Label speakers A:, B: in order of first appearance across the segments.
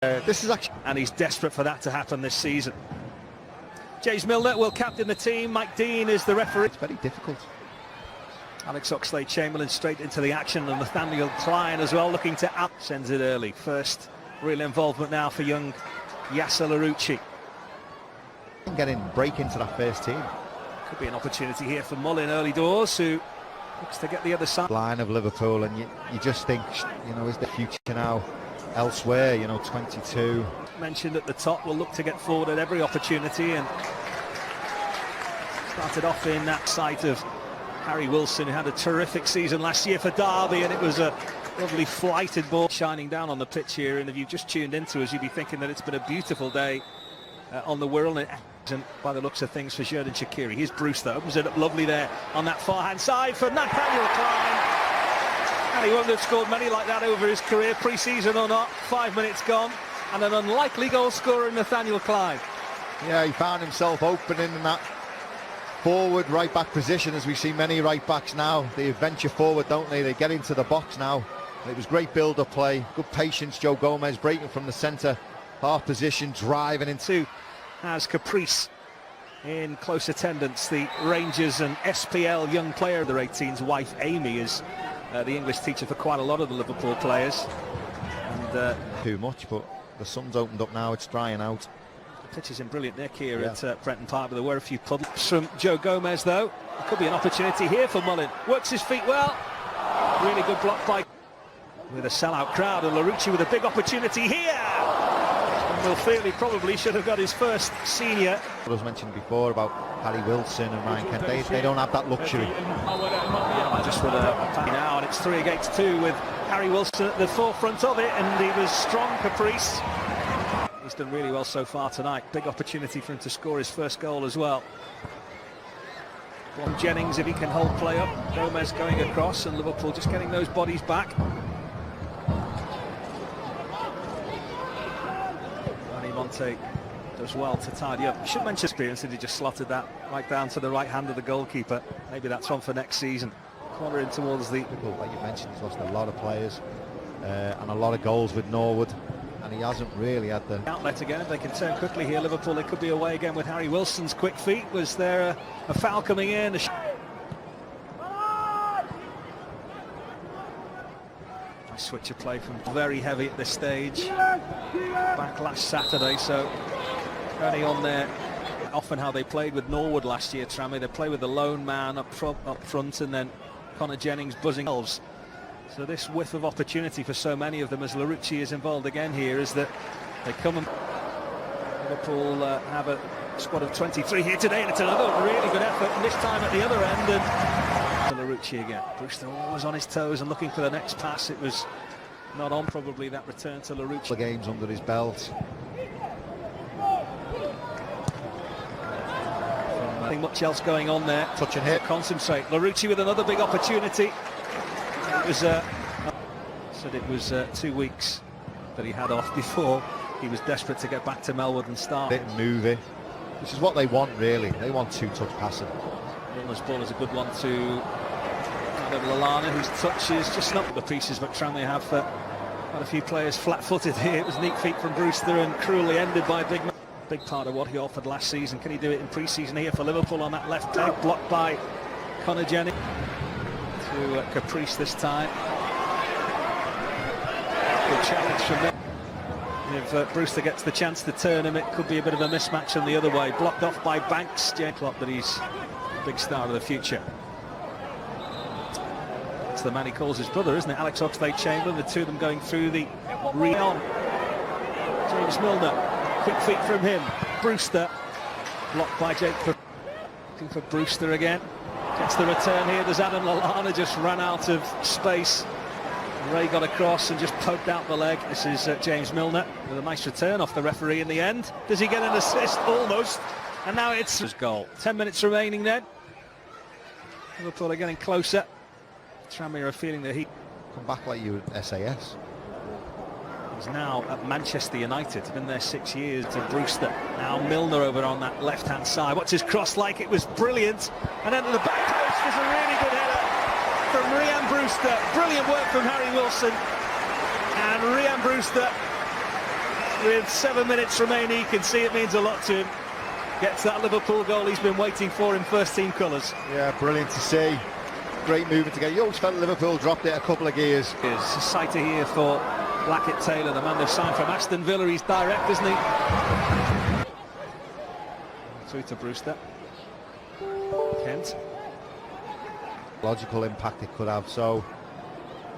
A: This is actually,
B: and he's desperate for that to happen this season. James Milner will captain the team. Mike Dean is the referee.
A: it's very difficult.
B: Alex Oxlade-Chamberlain straight into the action, and Nathaniel Klein as well, looking to out. Sends it early. First real involvement now for young Yasser Larouci.
A: Break into that first team.
B: Could be an opportunity here for Mullin early doors, who looks to get the other side.
A: Line of Liverpool, and you just think, you know, is the future now elsewhere? You know, 22.
B: Mentioned at the top, will look to get forward at every opportunity, and started off in that sight of Harry Wilson, who had a terrific season last year for Derby, and it was a lovely flighted ball shining down on the pitch here. And if you've just tuned into us, you'd be thinking that it's been a beautiful day on the Wirral, and by the looks of things for Xherdan Shaqiri. Here's Bruce, though, opens it up lovely there on that far hand side for Nathaniel Klein, and he won't have scored many like that over his career, pre-season or not. 5 minutes gone, and an unlikely goal scorer, Nathaniel Klein.
A: Yeah, he found himself opening in that forward right back position, as we see many right backs now. They venture forward, don't they? They get into the box now. And it was great build-up play, good patience. Joe Gomez breaking from the centre half position, driving into.
B: Has Caprice in close attendance, the Rangers and SPL young player of the 18's wife Amy is the English teacher for quite a lot of the Liverpool players. And
A: too much, but the sun's opened up now, it's drying out.
B: The pitch is in brilliant nick here at Prenton Park, but there were a few puddles from Joe Gomez, though. There could be an opportunity here for Mullin. Works his feet well. Really good block by, with a sellout crowd, and Larouci with a big opportunity here. Will feel he probably should have got his first senior.
A: What I was mentioned before about Harry Wilson and Ryan Kent, they don't have that luxury.
B: Just with a now, and it's 3 against 2 with Harry Wilson at the forefront of it, and he was strong, Caprice. He's done really well so far tonight. Big opportunity for him to score his first goal as well. From Jennings, if he can hold play up. Gomez going across, and Liverpool just getting those bodies back. Monte does well to tidy up. Should mention experience that he just slotted that right down to the right hand of the goalkeeper. Maybe that's one for next season. Cornering towards the...
A: Like you mentioned, he's lost a lot of players and a lot of goals with Norwood, and he hasn't really had the...
B: Outlet again, if they can turn quickly here, Liverpool, they could be away again with Harry Wilson's quick feet. Was there a foul coming in? Switch of play from very heavy at this stage. Back last Saturday, so only on there. Often how they played with Norwood last year, Trammy. They play with the lone man up front, and then Connor Jennings buzzing elves. So this whiff of opportunity for so many of them, as Larouci is involved again here, is that they come and Liverpool have a squad of 23 here today, and it's another really good effort, and this time at the other end. And Larouci again. Brewster always on his toes and looking for the next pass. It was not on, probably, that return to Larouci.
A: The games under his belt.
B: Nothing much else going on there.
A: Touch and hit.
B: Concentrate. Larouci with another big opportunity. It was said it was 2 weeks that he had off before. He was desperate to get back to Melwood and start.
A: Bit movie, which is what they want, really. They want two-touch passing.
B: Milner's ball is a good one to Lallana, whose touch is just not the pieces, but Tranmere have quite a few players flat-footed here. It was neat feet from Brewster and cruelly ended by big part of what he offered last season. Can he do it in pre-season here for Liverpool on that left leg? Blocked by Connor Jennings to Caprice this time. Good challenge from them. If Brewster gets the chance to turn him, it could be a bit of a mismatch on the other way. Blocked off by Banks. Clock that he's a big star of the future. It's the man he calls his brother, isn't it? Alex Oxlade-Chamberlain, the two of them going through the re-on. James Milner, quick feet from him. Brewster, blocked by Jake. Looking for Brewster again. Gets the return here. There's Adam Lallana, just ran out of space. Ray got across and just poked out the leg. This is James Milner with a nice return off the referee in the end. Does he get an assist? Almost. And now it's his goal. 10 minutes remaining then. Liverpool are getting closer. Tranmere are feeling the heat.
A: Come back like you at SAS.
B: He's now at Manchester United. Been there 6 years. To Brewster. Now Milner over on that left-hand side. What's his cross like? It was brilliant. And then to the back post is a really good header from Ryan Brewster. Brilliant work from Harry Wilson. And Ryan Brewster With 7 minutes remaining, you can see it means a lot to him. Gets that Liverpool goal he's been waiting for in first-team colours.
A: Yeah, brilliant to see. Great movement to get. You always felt Liverpool dropped it a couple of gears.
B: It's a sight to hear for Blackett-Taylor, the man they've signed from Aston Villa. He's direct, isn't he? Through to Brewster. Kent.
A: Logical impact it could have. So,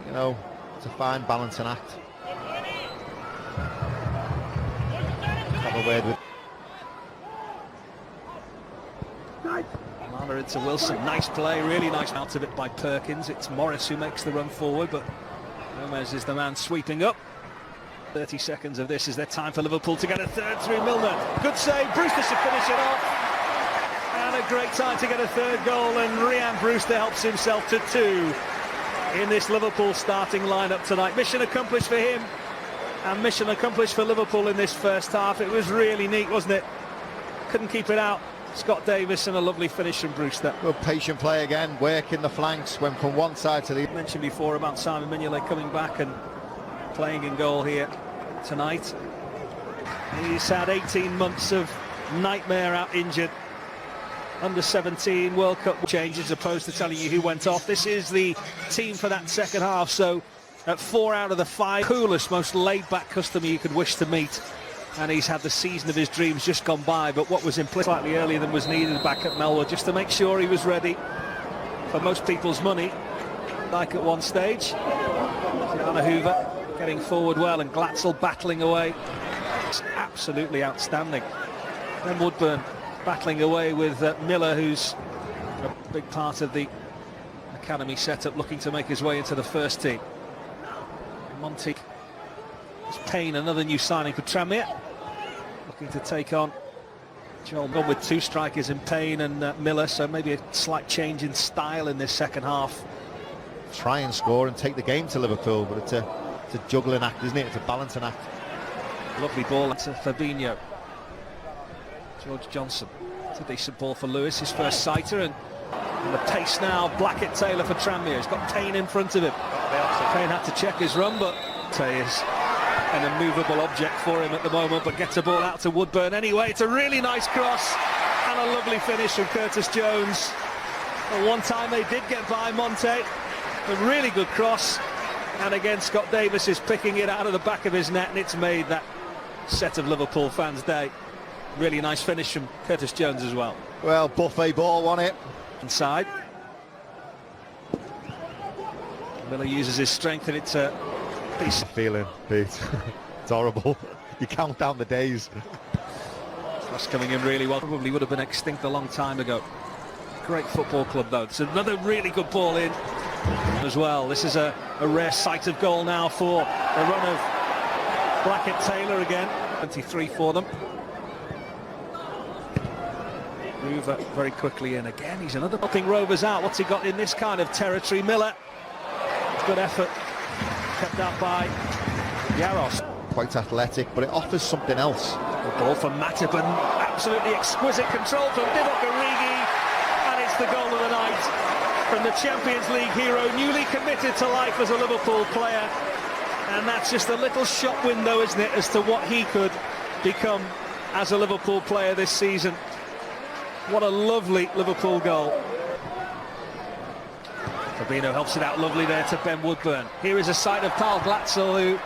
A: you know, it's a fine balancing act. Have a word with.
B: Lana into Wilson, nice play, really nice out of it by Perkins. It's Morris who makes the run forward, but Gomez is the man sweeping up. 30 seconds of this is their time for Liverpool to get a third through Milner. Good save, Brewster should finish it off. And a great time to get a third goal, and Ryan Brewster helps himself to 2 in this Liverpool starting lineup tonight. Mission accomplished for him, and mission accomplished for Liverpool in this first half. It was really neat, wasn't it? Couldn't keep it out. Scott Davis and a lovely finish from Brewster.
A: Good patient play again, working the flanks, went from one side to the other.
B: I mentioned before about Simon Mignolet coming back and playing in goal here tonight. He's had 18 months of nightmare out injured. Under 17 World Cup changes, as opposed to telling you who went off. This is the team for that second half, so at 4 out of the 5, coolest, most laid-back customer you could wish to meet. And he's had the season of his dreams just gone by, but what was implicit slightly earlier than was needed back at Melwood, just to make sure he was ready for most people's money, like at one stage. Anna Hoover getting forward well, and Glatzel battling away. It's absolutely outstanding. Then Woodburn battling away with Miller, who's a big part of the academy setup, looking to make his way into the first team. Monty. Payne, another new signing for Tranmere, looking to take on Joel. Gone with 2 strikers in Payne and Miller, so maybe a slight change in style in this second half.
A: Try and score and take the game to Liverpool, but it's a juggling act, isn't it? It's a balancing act.
B: Lovely ball to Fabinho. George Johnson. It's a decent ball for Lewis, his first sighter, and the pace now. Blackett-Taylor for Tranmere. He's got Payne in front of him. Payne had to check his run, but Tay is an immovable object for him at the moment, but gets a ball out to Woodburn anyway. It's a really nice cross and a lovely finish from Curtis Jones. At one time they did get by Monte. A really good cross, and again Scott Davis is picking it out of the back of his net, and it's made that set of Liverpool fans' day. Really nice finish from Curtis Jones as well.
A: Well, buffet ball won it.
B: Inside. Miller uses his strength, and it's a piece.
A: Feeling, Pete. It's horrible. You count down the days.
B: That's coming in really well. Probably would have been extinct a long time ago. Great football club though. It's another really good ball in as well. This is a rare sight of goal now for the run of Blackett-Taylor again. 23 for them. Hoover very quickly in again. He's another helping Rovers out. What's he got in this kind of territory? Miller. Good effort. Kept out by Yaros.
A: Quite athletic, but it offers something else.
B: The ball from Matip, and absolutely exquisite control from Divock Origi, and it's the goal of the night from the Champions League hero, newly committed to life as a Liverpool player. And that's just a little shop window, isn't it, as to what he could become as a Liverpool player this season. What a lovely Liverpool goal. Fabinho helps it out lovely there to Ben Woodburn. Here is a sight of Paul Glatzel, who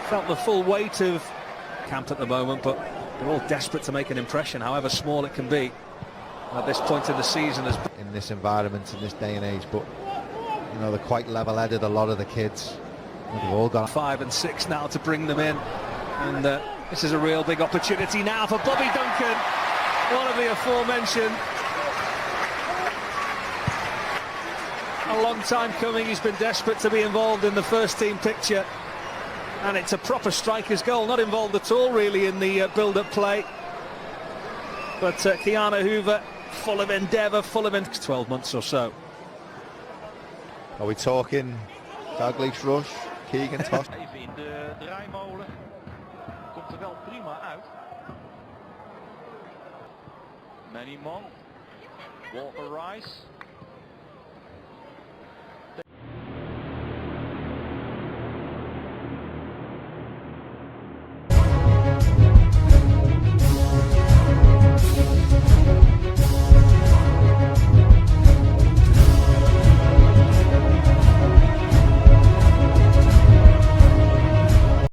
B: felt the full weight of camp at the moment, but they're all desperate to make an impression, however small it can be at this point in the season.
A: In this environment, in this day and age, but you know, they're quite level-headed, a lot of the kids. They've all got
B: 5 and 6 now to bring them in, and this is a real big opportunity now for Bobby Duncan, one of the aforementioned. A long time coming. He's been desperate to be involved in the first team picture, and it's a proper striker's goal, not involved at all really in the build-up play, but Keanu Hoover full of endeavour, full of 12 months or so.
A: Are we talking Dalglish Rush, Keegan Tosh?
C: Even in de draaimolen komt wel prima uit. Manny Mon, Walker Rice.